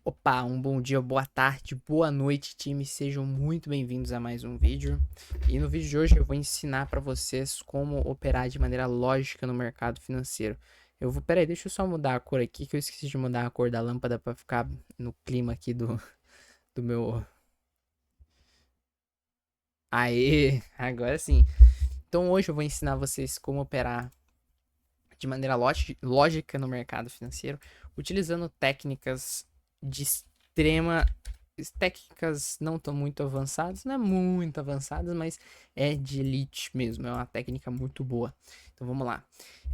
Opa, um bom dia, boa tarde, boa noite, time. Sejam muito bem-vindos a mais um vídeo. E no vídeo de hoje eu vou ensinar para vocês como operar de maneira lógica no mercado financeiro. Peraí, deixa eu só mudar a cor aqui, que eu esqueci de mudar a cor da lâmpada para ficar no clima aqui do meu. Aê, agora sim. Então hoje eu vou ensinar vocês como operar de maneira lógica no mercado financeiro, utilizando técnicas de extrema técnicas não tão muito avançadas, não é muito avançadas, mas é de elite mesmo, é uma técnica muito boa. Então vamos lá.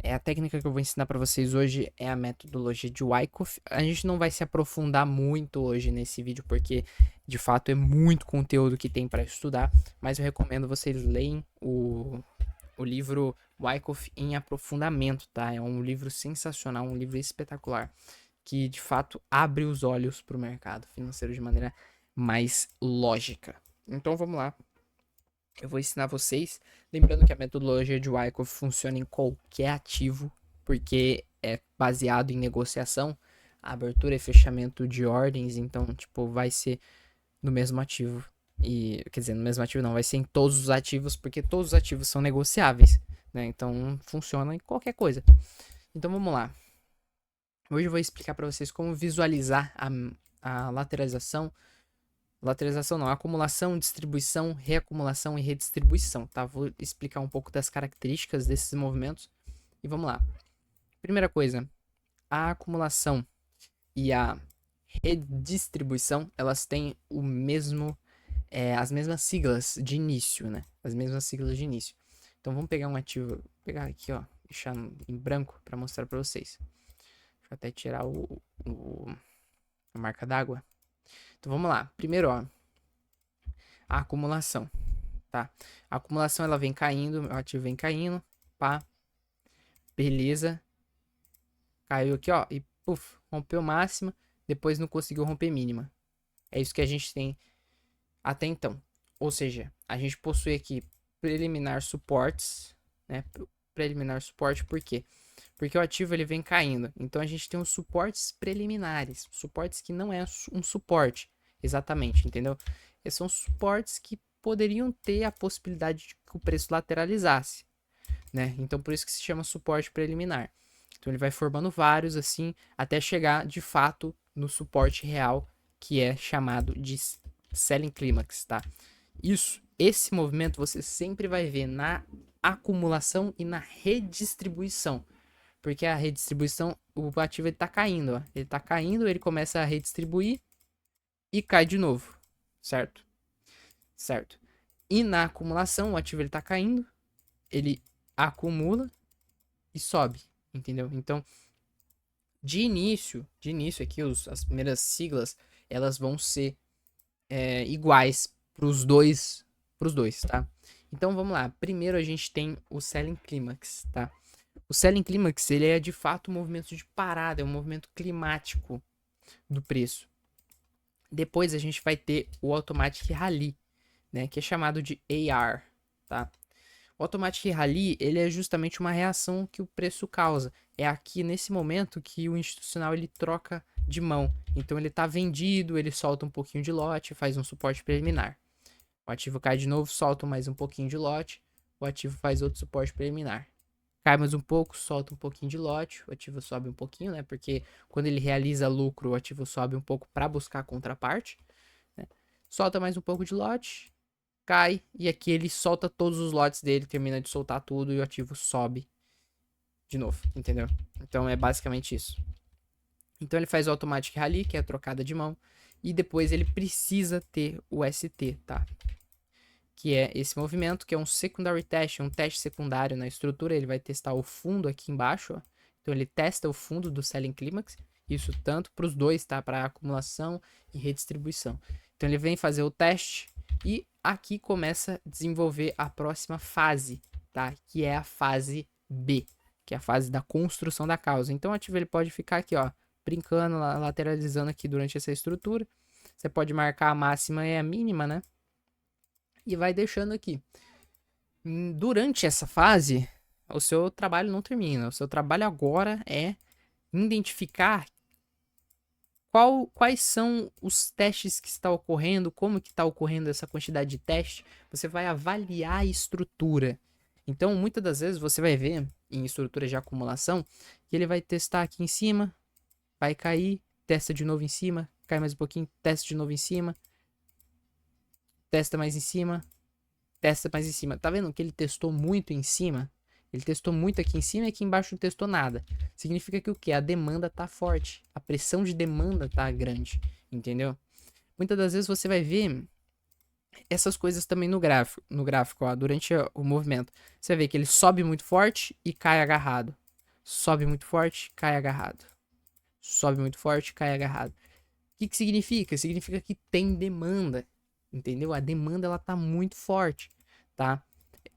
A técnica que eu vou ensinar para vocês hoje é a metodologia de Wyckoff. A gente não vai se aprofundar muito hoje nesse vídeo porque de fato é muito conteúdo que tem para estudar, mas eu recomendo vocês leem o livro Wyckoff em aprofundamento, tá? É um livro sensacional, um livro espetacular que de fato abre os olhos para o mercado financeiro de maneira mais lógica. Então vamos lá. Eu vou ensinar vocês, lembrando que a metodologia de Wyckoff funciona em qualquer ativo, porque é baseado em negociação, abertura e fechamento de ordens, então tipo vai ser no mesmo ativo. E quer dizer, no mesmo ativo não, vai ser em todos os ativos, porque todos os ativos são negociáveis, né? Então funciona em qualquer coisa. Então vamos lá. Hoje eu vou explicar para vocês como visualizar a lateralização. Lateralização não, acumulação, distribuição, reacumulação e redistribuição, tá? Vou explicar um pouco das características desses movimentos e vamos lá. Primeira coisa, a acumulação e a redistribuição, elas têm o mesmo, as mesmas siglas de início, né? As mesmas siglas de início. Então vamos pegar um ativo, vou pegar aqui, ó, deixar em branco para mostrar para vocês. Deixa eu até tirar a marca d'água. Então vamos lá. Primeiro, ó, a acumulação, tá? A acumulação ela vem caindo, o ativo vem caindo, pá, beleza. Caiu aqui, ó, e puf, rompeu máxima, depois não conseguiu romper mínima. É isso que a gente tem até então. Ou seja, a gente possui aqui preliminar suportes, né? Preliminar suporte, por quê? Porque o ativo ele vem caindo. Então a gente tem os suportes preliminares, suportes que não é um suporte, exatamente, entendeu? Esses são suportes que poderiam ter a possibilidade de que o preço lateralizasse, né? Então por isso que se chama suporte preliminar. Então ele vai formando vários assim até chegar de fato no suporte real, que é chamado de selling climax, tá? Esse movimento você sempre vai ver na acumulação e na redistribuição. Porque a redistribuição, o ativo ele tá caindo, ó. Ele tá caindo, ele começa a redistribuir e cai de novo, certo? Certo. E na acumulação, o ativo ele tá caindo, ele acumula e sobe, entendeu? Então, de início aqui, as primeiras siglas, elas vão ser iguais pros dois, tá? Então vamos lá. Primeiro a gente tem o Selling Climax, tá? O Selling Climax, ele é de fato um movimento de parada, é um movimento climático do preço. Depois a gente vai ter o Automatic Rally, né, que é chamado de AR, tá? O Automatic Rally, ele é justamente uma reação que o preço causa. É aqui nesse momento que o institucional ele troca de mão. Então ele está vendido, ele solta um pouquinho de lote, faz um suporte preliminar. O ativo cai de novo, solta mais um pouquinho de lote, o ativo faz outro suporte preliminar. Cai mais um pouco, solta um pouquinho de lote, o ativo sobe um pouquinho, né? Porque quando ele realiza lucro, o ativo sobe um pouco para buscar a contraparte, né? Solta mais um pouco de lote, cai e aqui ele solta todos os lotes dele, termina de soltar tudo e o ativo sobe de novo, entendeu? Então é basicamente isso. Então ele faz o Automatic Rally, que é a trocada de mão, e depois ele precisa ter o ST, tá? Que é esse movimento, que é um secondary test, um teste secundário na estrutura. Ele vai testar o fundo aqui embaixo, ó. Então ele testa o fundo do selling climax, isso tanto para os dois, tá? Para acumulação e redistribuição. Então ele vem fazer o teste e aqui começa a desenvolver a próxima fase, tá? Que é a fase B, que é a fase da construção da causa. Então o ativo ele pode ficar aqui, ó, brincando, lateralizando aqui durante essa estrutura. Você pode marcar a máxima e a mínima, né? E vai deixando aqui. Durante essa fase, o seu trabalho não termina. O seu trabalho agora é identificar quais são os testes que está ocorrendo, como que está ocorrendo essa quantidade de teste, você vai avaliar a estrutura. Então, muitas das vezes você vai ver em estrutura de acumulação que ele vai testar aqui em cima, vai cair, testa de novo em cima, cai mais um pouquinho, testa de novo em cima, testa mais em cima, testa mais em cima. Tá vendo que ele testou muito em cima? Ele testou muito aqui em cima e aqui embaixo não testou nada. Significa que o quê? A demanda tá forte. A pressão de demanda tá grande. Entendeu? Muitas das vezes você vai ver essas coisas também no gráfico, ó, durante o movimento. Você vai ver que ele sobe muito forte e cai agarrado. Sobe muito forte, cai agarrado. Sobe muito forte, cai agarrado. O que significa? Significa que tem demanda. Entendeu? A demanda ela tá muito forte, tá?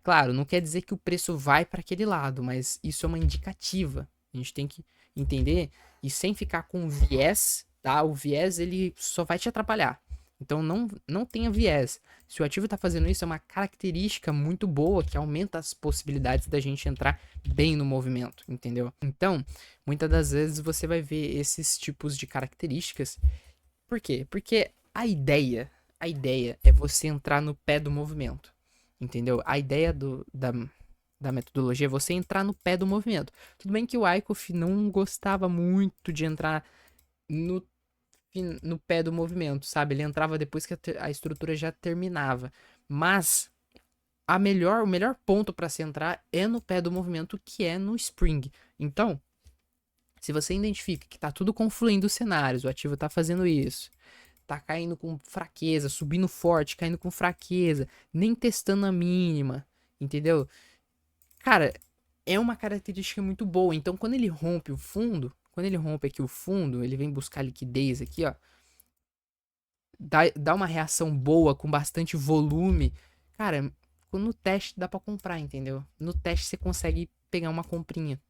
Claro, não quer dizer que o preço vai para aquele lado, mas isso é uma indicativa. A gente tem que entender e sem ficar com viés, tá? O viés ele só vai te atrapalhar. Então não tenha viés. Se o ativo está fazendo isso, é uma característica muito boa que aumenta as possibilidades da gente entrar bem no movimento, entendeu? Então, muitas das vezes você vai ver esses tipos de características. Por quê? Porque a ideia é você entrar no pé do movimento. Entendeu? A ideia da metodologia é você entrar no pé do movimento. Tudo bem que o Wyckoff não gostava muito de entrar no pé do movimento, sabe? Ele entrava depois que a estrutura já terminava. Mas o melhor ponto para se entrar é no pé do movimento, que é no spring. Então, se você identifica que tá tudo confluindo os cenários, o ativo tá fazendo isso, tá caindo com fraqueza, subindo forte, caindo com fraqueza, nem testando a mínima, entendeu? Cara, é uma característica muito boa. Então, quando ele rompe o fundo, quando ele rompe aqui o fundo, ele vem buscar liquidez aqui, ó. Dá uma reação boa, com bastante volume. Cara, no teste dá pra comprar, entendeu? No teste você consegue pegar uma comprinha.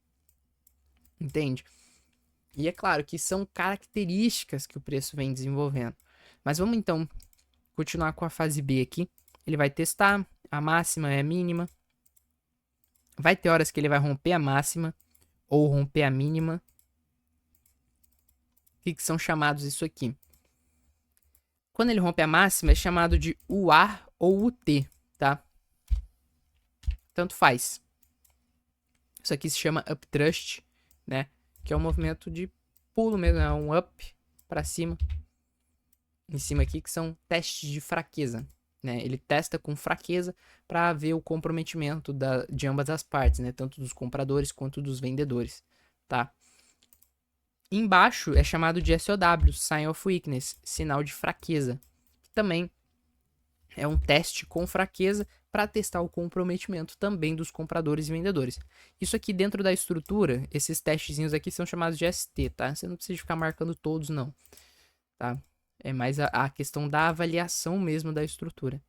Entende? E é claro que são características que o preço vem desenvolvendo. Mas vamos então continuar com a fase B aqui. Ele vai testar, a máxima é a mínima. Vai ter horas que ele vai romper a máxima ou romper a mínima. O que são chamados isso aqui? Quando ele rompe a máxima é chamado de UA ou UT, tá? Tanto faz. Isso aqui se chama upthrust, né? Que é um movimento de pulo mesmo, é um up para cima. Em cima aqui, que são testes de fraqueza, né? Ele testa com fraqueza para ver o comprometimento de ambas as partes, né? Tanto dos compradores quanto dos vendedores, tá? Embaixo é chamado de SOW, Sign of Weakness, sinal de fraqueza. Que também é um teste com fraqueza para testar o comprometimento também dos compradores e vendedores. Isso aqui dentro da estrutura, esses testezinhos aqui são chamados de ST, tá? Você não precisa ficar marcando todos, não, tá? É mais a questão da avaliação mesmo da estrutura.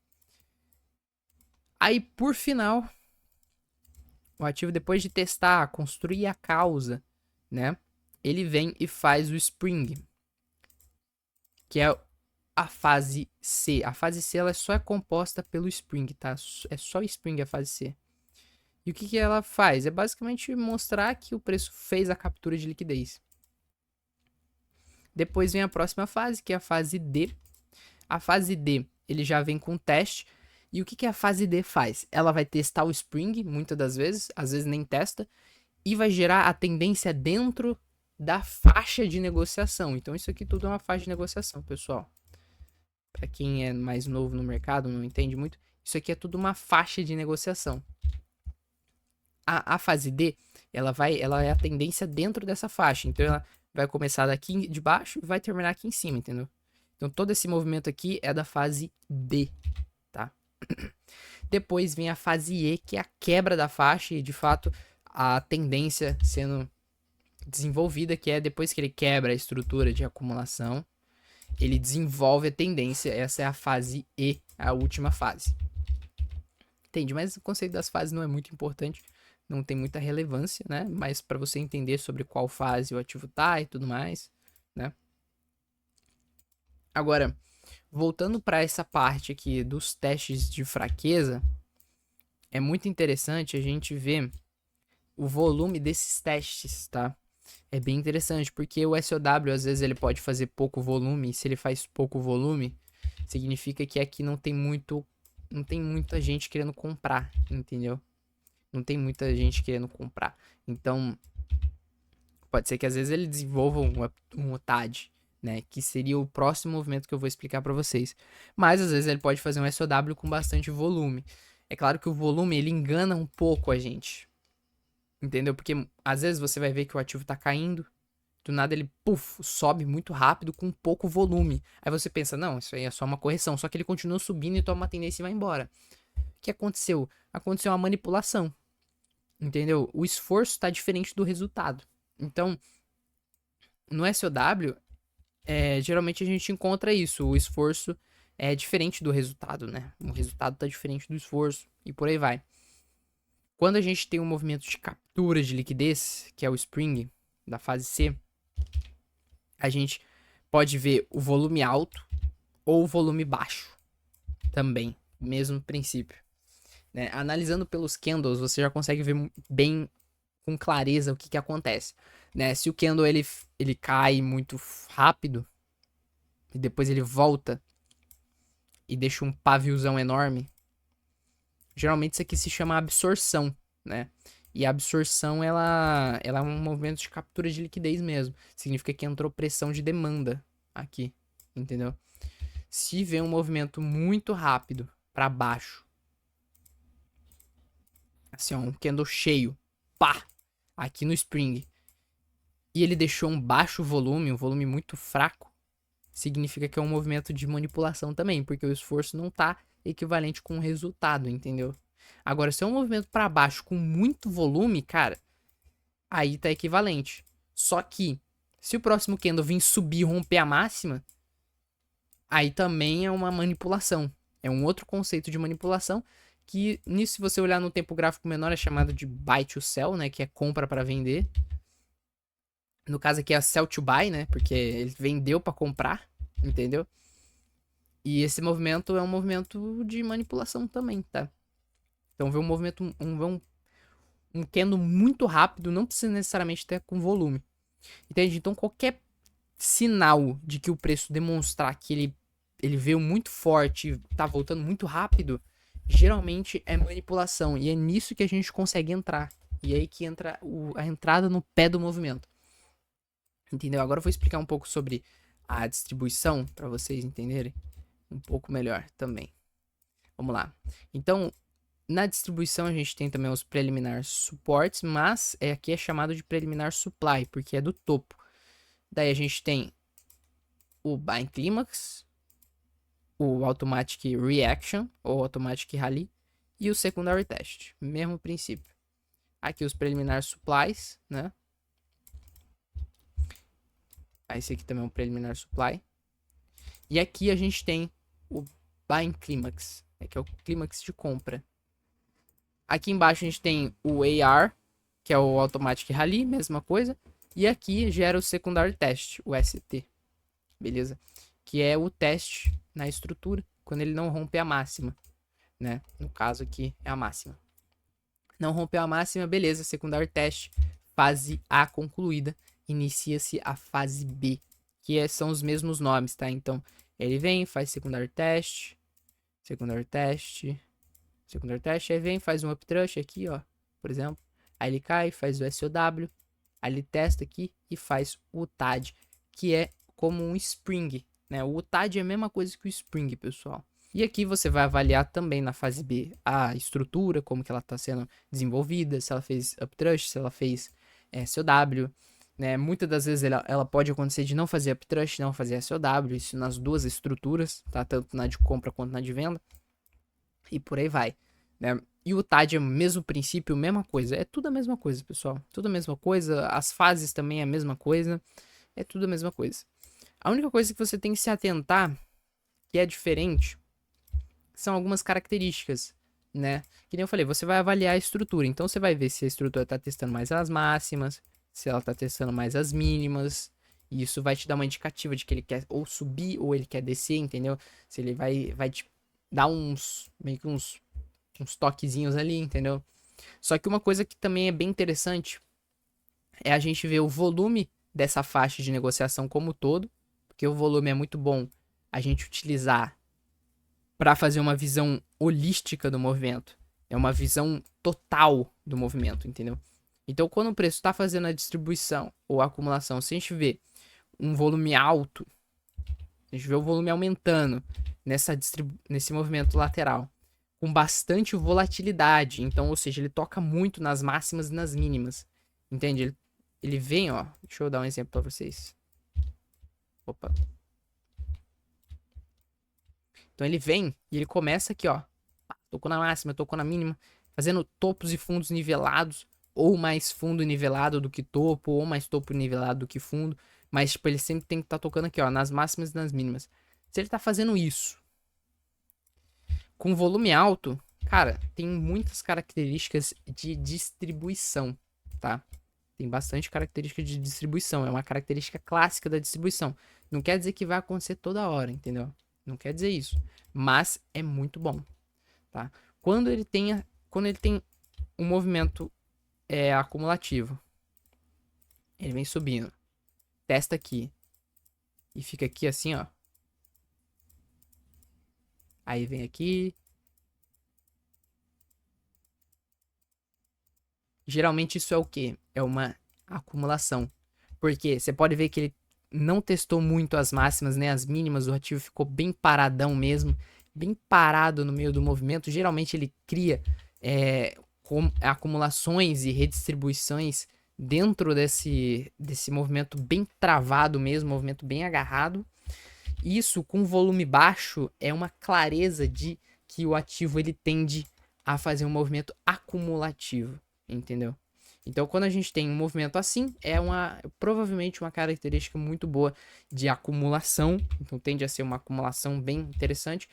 Aí, por final, o ativo, depois de testar, construir a causa, né? Ele vem e faz o spring, que é a fase C. A fase C ela só é composta pelo spring, tá? É só spring a fase C. E o que ela faz? É basicamente mostrar que o preço fez a captura de liquidez. Depois vem a próxima fase, que é a fase D. A fase D, ele já vem com teste. E o que a fase D faz? Ela vai testar o spring, muitas das vezes, às vezes nem testa, e vai gerar a tendência dentro da faixa de negociação. Então isso aqui tudo é uma faixa de negociação, pessoal. Para quem é mais novo no mercado, não entende muito, isso aqui é tudo uma faixa de negociação. A fase D, ela é a tendência dentro dessa faixa. Então ela vai começar daqui de baixo e vai terminar aqui em cima, entendeu? Então todo esse movimento aqui é da fase D, tá? Depois vem a fase E, que é a quebra da faixa e de fato a tendência sendo desenvolvida, que é depois que ele quebra a estrutura de acumulação, ele desenvolve a tendência. Essa é a fase E, a última fase. Entende? Mas o conceito das fases não é muito importante, não tem muita relevância, né? Mas para você entender sobre qual fase o ativo tá e tudo mais, né? Agora, voltando para essa parte aqui dos testes de fraqueza, é muito interessante a gente ver o volume desses testes, tá? É bem interessante, porque o SOW, às vezes, ele pode fazer pouco volume, e se ele faz pouco volume, significa que aqui não tem muita gente querendo comprar, entendeu? Não tem muita gente querendo comprar. Então, pode ser que às vezes ele desenvolva um OTAD, né? Que seria o próximo movimento que eu vou explicar para vocês. Mas às vezes ele pode fazer um SOW com bastante volume. É claro que o volume ele engana um pouco a gente, entendeu? Porque às vezes você vai ver que o ativo tá caindo, do nada ele, puf, sobe muito rápido com pouco volume. Aí você pensa, não, isso aí é só uma correção. Só que ele continua subindo e toma uma tendência e vai embora. O que aconteceu? Aconteceu uma manipulação, entendeu? O esforço tá diferente do resultado. Então, no SOW, geralmente a gente encontra isso. O esforço é diferente do resultado, né? O resultado tá diferente do esforço e por aí vai. Quando a gente tem um movimento de captura de liquidez, que é o Spring, da fase C, a gente pode ver o volume alto ou o volume baixo também, mesmo princípio. Né? Analisando pelos candles, você já consegue ver bem com clareza o que acontece. Né? Se o candle ele cai muito rápido e depois ele volta e deixa um paviozão enorme, geralmente isso aqui se chama absorção, né? E a absorção, ela é um movimento de captura de liquidez mesmo. Significa que entrou pressão de demanda aqui, entendeu? Se vê um movimento muito rápido para baixo, assim, ó, um candle cheio, pá, aqui no Spring, e ele deixou um baixo volume, um volume muito fraco, significa que é um movimento de manipulação também, porque o esforço não tá equivalente com o resultado, entendeu? Agora, se é um movimento para baixo com muito volume, cara, aí tá equivalente. Só que, se o próximo candle vir subir e romper a máxima, aí também é uma manipulação. É um outro conceito de manipulação que, nisso, se você olhar no tempo gráfico menor, é chamado de buy to sell, né? Que é compra para vender. No caso aqui é sell to buy, né? Porque ele vendeu para comprar, entendeu? E esse movimento é um movimento de manipulação também, tá? Então vê um movimento, um candle muito rápido, não precisa necessariamente ter com volume. Entende? Então qualquer sinal de que o preço demonstrar que ele veio muito forte e tá voltando muito rápido, geralmente é manipulação. E é nisso que a gente consegue entrar. E é aí que entra a entrada no pé do movimento. Entendeu? Agora eu vou explicar um pouco sobre a distribuição para vocês entenderem um pouco melhor também. Vamos lá. Então, na distribuição a gente tem também os preliminar suportes, mas aqui é chamado de preliminar supply, porque é do topo. Daí a gente tem o Buying Climax, o Automatic Reaction, ou Automatic Rally, e o Secondary Test. Mesmo princípio. Aqui os preliminar supplies, né? Esse aqui também é um preliminar supply. E aqui a gente tem o Buying Climax, que é o clímax de compra. Aqui embaixo a gente tem o AR, que é o Automatic Rally, mesma coisa. E aqui gera o Secondary Test, o ST. Beleza? Que é o teste na estrutura, quando ele não rompe a máxima, né? No caso aqui é a máxima. Não rompeu a máxima, beleza. Secondary Test, fase A concluída. Inicia-se a fase B, que são os mesmos nomes, tá? Então, ele vem, faz Secondary Test, Secondary Test, Secondary Test, aí vem, faz um uptrush aqui, ó, por exemplo. Aí ele cai, faz o SOW, aí ele testa aqui e faz o TAD, que é como um Spring, né? O TAD é a mesma coisa que o Spring, pessoal. E aqui você vai avaliar também na fase B a estrutura, como que ela está sendo desenvolvida, se ela fez uptrush, se ela fez SOW, né? Muitas das vezes ela pode acontecer de não fazer uptrush, não fazer SOW, isso nas duas estruturas, tá? Tanto na de compra quanto na de venda. E por aí vai, né? E o TAD é o mesmo princípio, mesma coisa. É tudo a mesma coisa, pessoal. Tudo a mesma coisa. As fases também é a mesma coisa. É tudo a mesma coisa. A única coisa que você tem que se atentar, que é diferente, são algumas características, né? Que nem eu falei, você vai avaliar a estrutura. Então você vai ver se a estrutura está testando mais as máximas, se ela está testando mais as mínimas. E isso vai te dar uma indicativa de que ele quer ou subir ou ele quer descer, entendeu? Se ele vai te dar meio que uns toquezinhos ali, entendeu? Só que uma coisa que também é bem interessante é a gente ver o volume dessa faixa de negociação como um todo, porque o volume é muito bom a gente utilizar para fazer uma visão holística do movimento. É uma visão total do movimento, entendeu? Então, quando o preço está fazendo a distribuição ou a acumulação, se a gente vê um volume alto, a gente vê o volume aumentando nesse movimento lateral, com bastante volatilidade. Então, ou seja, ele toca muito nas máximas e nas mínimas. Entende? Ele vem, ó. Deixa eu dar um exemplo para vocês. Opa. Então ele vem e ele começa aqui, ó. Tocou na máxima, tocou na mínima, fazendo topos e fundos nivelados, ou mais fundo nivelado do que topo, ou mais topo nivelado do que fundo. Mas, tipo, ele sempre tem que estar tocando aqui, ó, nas máximas e nas mínimas. Se ele tá fazendo isso com volume alto, cara, tem muitas características de distribuição, tá? Tem bastante característica de distribuição. É uma característica clássica da distribuição. Não quer dizer que vai acontecer toda hora, entendeu? Não quer dizer isso. Mas é muito bom, tá? Quando ele tem um movimento acumulativo, ele vem subindo, testa aqui e fica aqui assim, ó. Aí vem aqui. Geralmente isso é o quê? É uma acumulação. Porque você pode ver que ele não testou muito as máximas nem as mínimas, o ativo ficou bem paradão mesmo, bem parado no meio do movimento. Geralmente ele cria acumulações e redistribuições dentro desse movimento bem travado mesmo, movimento bem agarrado. Isso com volume baixo é uma clareza de que o ativo ele tende a fazer um movimento acumulativo, entendeu? Então, quando a gente tem um movimento assim, provavelmente uma característica muito boa de acumulação. Então, tende a ser uma acumulação bem interessante.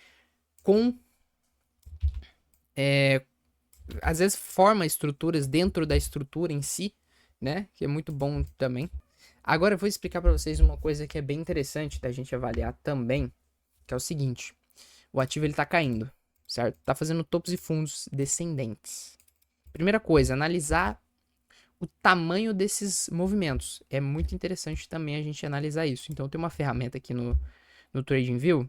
Às vezes, forma estruturas dentro da estrutura em si, né? Que é muito bom também. Agora, eu vou explicar para vocês uma coisa que é bem interessante da gente avaliar também, que é o seguinte. O ativo ele tá caindo, certo? Tá fazendo topos e fundos descendentes. Primeira coisa, analisar o tamanho desses movimentos. É muito interessante também a gente analisar isso. Então, tem uma ferramenta aqui no TradingView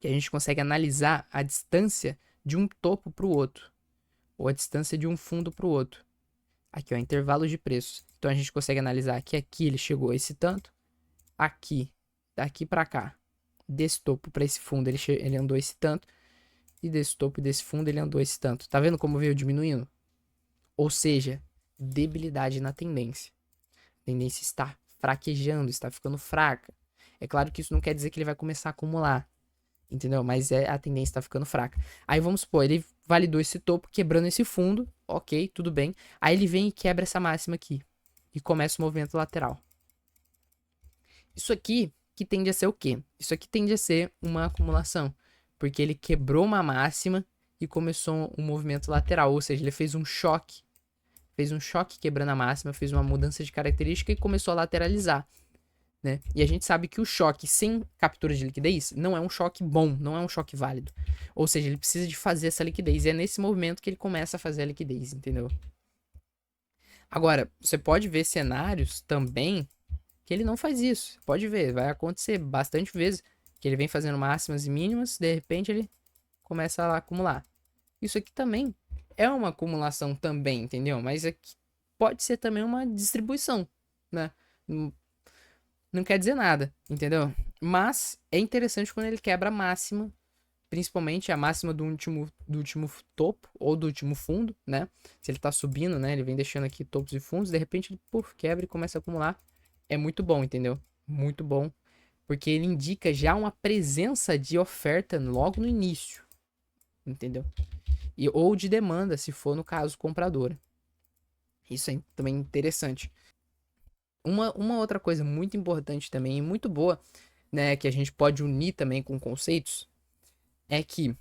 que a gente consegue analisar a distância de um topo para o outro, ou a distância de um fundo para o outro. Aqui, ó, intervalo de preços. Então, a gente consegue analisar que aqui ele chegou a esse tanto, aqui, daqui para cá, desse topo para esse fundo ele andou esse tanto, e desse topo e desse fundo ele andou esse tanto. Tá vendo como veio diminuindo? Ou seja, debilidade na tendência. A tendência está fraquejando, está ficando fraca. É claro que isso não quer dizer que ele vai começar a acumular, entendeu? Mas a tendência está ficando fraca. Aí vamos supor, ele validou esse topo quebrando esse fundo, ok, tudo bem. Aí ele vem e quebra essa máxima aqui e começa o movimento lateral. Isso aqui que tende a ser o quê? Isso aqui tende a ser uma acumulação, porque ele quebrou uma máxima e começou um movimento lateral, ou seja, ele fez um choque quebrando a máxima, fez uma mudança de característica e começou a lateralizar, né? E a gente sabe que o choque sem captura de liquidez não é um choque bom, não é um choque válido. Ou seja, ele precisa de fazer essa liquidez. E é nesse movimento que ele começa a fazer a liquidez, entendeu? Agora, você pode ver cenários também que ele não faz isso. Pode ver, vai acontecer bastante vezes que ele vem fazendo máximas e mínimas, de repente ele começa a acumular. Isso aqui também é uma acumulação também, entendeu? Mas aqui pode ser também uma distribuição, né? Não quer dizer nada, entendeu? Mas é interessante quando ele quebra a máxima, principalmente a máxima do último topo ou do último fundo, né? Se ele tá subindo, né? Ele vem deixando aqui topos e fundos, de repente ele quebra e começa a acumular. É muito bom, entendeu? Muito bom, porque ele indica já uma presença de oferta logo no início, entendeu? Ou de demanda, se for no caso compradora. Isso é também interessante. Uma outra coisa muito importante também e muito boa, né, que a gente pode unir também com conceitos, é que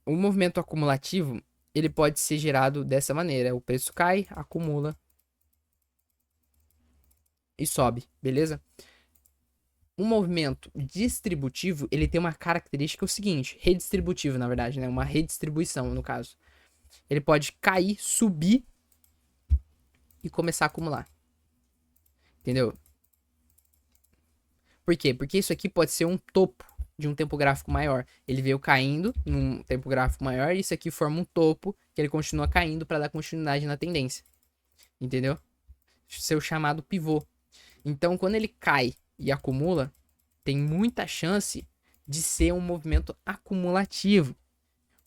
o movimento acumulativo, ele pode ser gerado dessa maneira. O preço cai, acumula e sobe, beleza? O movimento distributivo, ele tem uma característica o seguinte, redistributivo, na verdade, né, uma redistribuição no caso. Ele pode cair, subir e começar a acumular. Entendeu? Por quê? Porque isso aqui pode ser um topo de um tempo gráfico maior. Ele veio caindo num tempo gráfico maior e isso aqui forma um topo que ele continua caindo para dar continuidade na tendência. Entendeu? Seu chamado pivô. Então, quando ele cai e acumula, tem muita chance de ser um movimento acumulativo.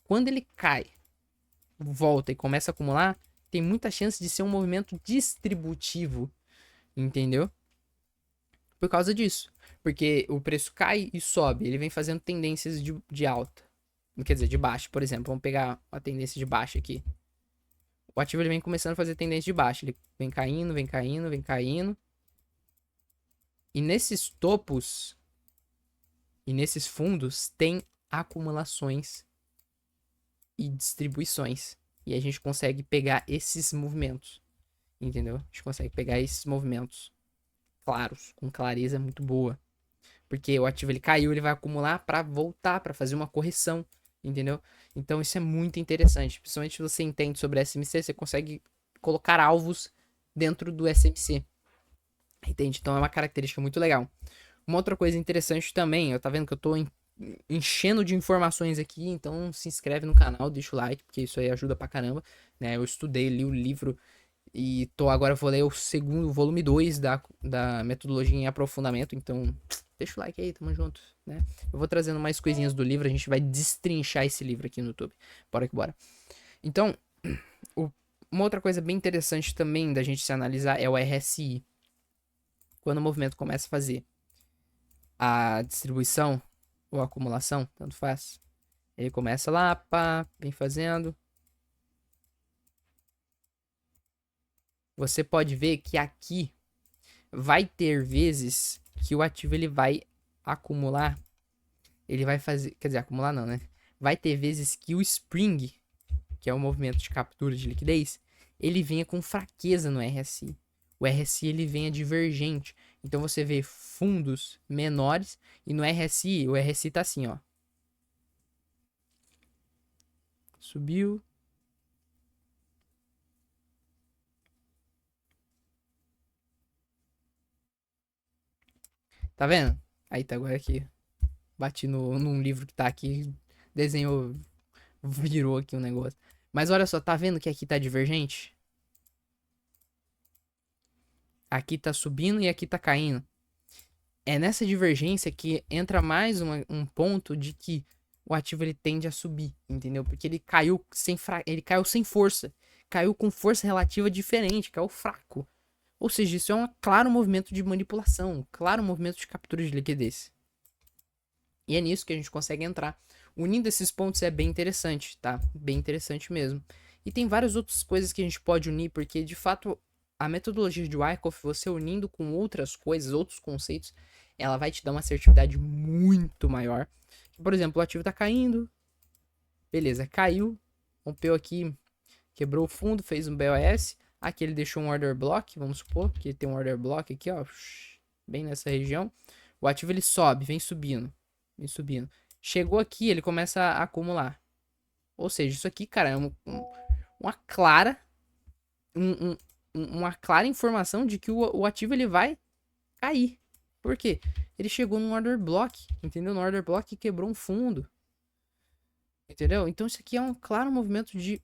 Quando ele cai, volta e começa a acumular, tem muita chance de ser um movimento distributivo. Entendeu? Por causa disso. Porque o preço cai e sobe. Ele vem fazendo tendências de alta. Quer dizer, de baixa, por exemplo. Vamos pegar a tendência de baixa aqui. O ativo ele vem começando a fazer tendência de baixa. Ele vem caindo, vem caindo, vem caindo. E nesses topos e nesses fundos tem acumulações e distribuições. E a gente consegue pegar esses movimentos. Entendeu? A gente consegue pegar esses movimentos claros, com clareza muito boa. Porque o ativo ele caiu, ele vai acumular para voltar, para fazer uma correção, entendeu? Então isso é muito interessante. Principalmente se você entende sobre SMC, você consegue colocar alvos dentro do SMC. Entende? Então é uma característica muito legal. Uma outra coisa interessante também, eu tá vendo que eu tô enchendo de informações aqui, então se inscreve no canal, deixa o like, porque isso aí ajuda pra caramba, né? Eu estudei, li o livro e agora vou ler o segundo, volume 2 da metodologia em aprofundamento, então deixa o like aí, tamo junto, né? Eu vou trazendo mais coisinhas do livro, a gente vai destrinchar esse livro aqui no YouTube. Bora que bora. Então, uma outra coisa bem interessante também da gente se analisar é o RSI. Quando o movimento começa a fazer a distribuição ou a acumulação, tanto faz. Ele começa lá, pá, vem fazendo. Você pode ver que aqui vai ter vezes que o ativo ele vai acumular. Ele vai fazer. Quer dizer, acumular não, né? Vai ter vezes que o spring, que é o movimento de captura de liquidez, ele venha com fraqueza no RSI. O RSI ele venha divergente. Então você vê fundos menores e no RSI, o RSI tá assim, ó. Subiu. Tá vendo? Aí tá agora aqui. Bati num livro que tá aqui. Desenhou. Virou aqui um negócio. Mas olha só, tá vendo que aqui tá divergente? Aqui tá subindo e aqui tá caindo. É nessa divergência que entra mais um ponto de que o ativo ele tende a subir, entendeu? Porque ele caiu ele caiu sem força. Caiu com força relativa diferente, caiu fraco. Ou seja, isso é um claro movimento de manipulação, um claro movimento de captura de liquidez. E é nisso que a gente consegue entrar. Unindo esses pontos é bem interessante, tá? Bem interessante mesmo. E tem várias outras coisas que a gente pode unir, porque de fato a metodologia de Wyckoff, você unindo com outras coisas, outros conceitos, ela vai te dar uma assertividade muito maior. Por exemplo, o ativo tá caindo, beleza, caiu, rompeu aqui, quebrou o fundo, fez um BOS. Aqui ele deixou um order block, vamos supor que ele tem um order block aqui, ó, bem nessa região. O ativo ele sobe, vem subindo, vem subindo. Chegou aqui, ele começa a acumular. Ou seja, isso aqui, cara, é uma clara uma clara informação de que o ativo ele vai cair. Por quê? Ele chegou num order block, entendeu? No order block quebrou um fundo. Entendeu? Então isso aqui é um claro movimento de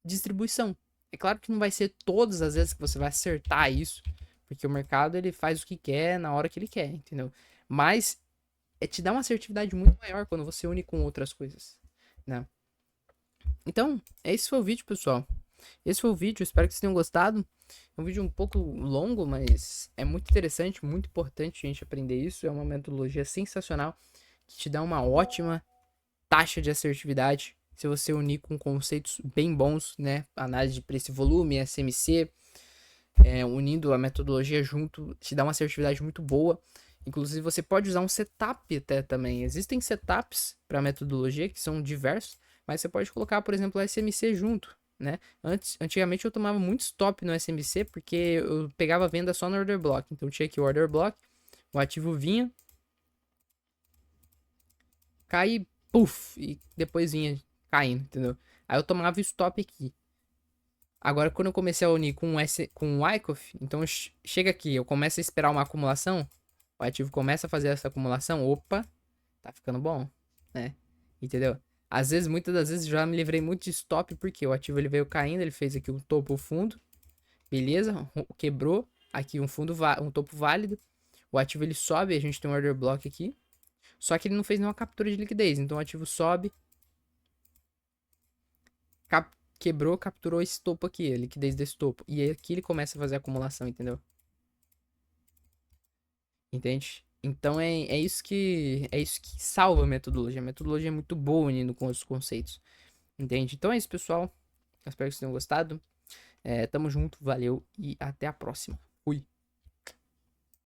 distribuição. É claro que não vai ser todas as vezes que você vai acertar isso, porque o mercado ele faz o que quer na hora que ele quer, entendeu? Mas te dá uma assertividade muito maior quando você une com outras coisas, né? Então, esse foi o vídeo, pessoal. Esse foi o vídeo, espero que vocês tenham gostado. É um vídeo um pouco longo, mas é muito interessante, muito importante a gente aprender isso. É uma metodologia sensacional que te dá uma ótima taxa de assertividade se você unir com conceitos bem bons, né? Análise de preço e volume, SMC, unindo a metodologia junto, te dá uma assertividade muito boa. Inclusive, você pode usar um setup até também. Existem setups para metodologia que são diversos, mas você pode colocar, por exemplo, o SMC junto, né? Antigamente eu tomava muito stop no SMC porque eu pegava venda só no order block. Então tinha aqui o order block, o ativo vinha, cai, puff, e depois vinha caindo, entendeu? Aí eu tomava stop aqui. Agora, quando eu comecei a unir com o Wyckoff, então chega aqui, eu começo a esperar uma acumulação, o ativo começa a fazer essa acumulação, opa, tá ficando bom, né? Entendeu? Às vezes, muitas das vezes, já me livrei muito de stop, porque o ativo ele veio caindo, ele fez aqui um topo, o fundo, beleza, quebrou, aqui um topo válido, o ativo ele sobe, a gente tem um order block aqui, só que ele não fez nenhuma captura de liquidez, então o ativo sobe, quebrou, capturou esse topo aqui, a liquidez desse topo, e aí aqui ele começa a fazer a acumulação, entendeu? Entende? Então é isso que salva a metodologia é muito boa unindo com os conceitos, entende? Então é isso, pessoal. Eu espero que vocês tenham gostado. Tamo junto, valeu e até a próxima.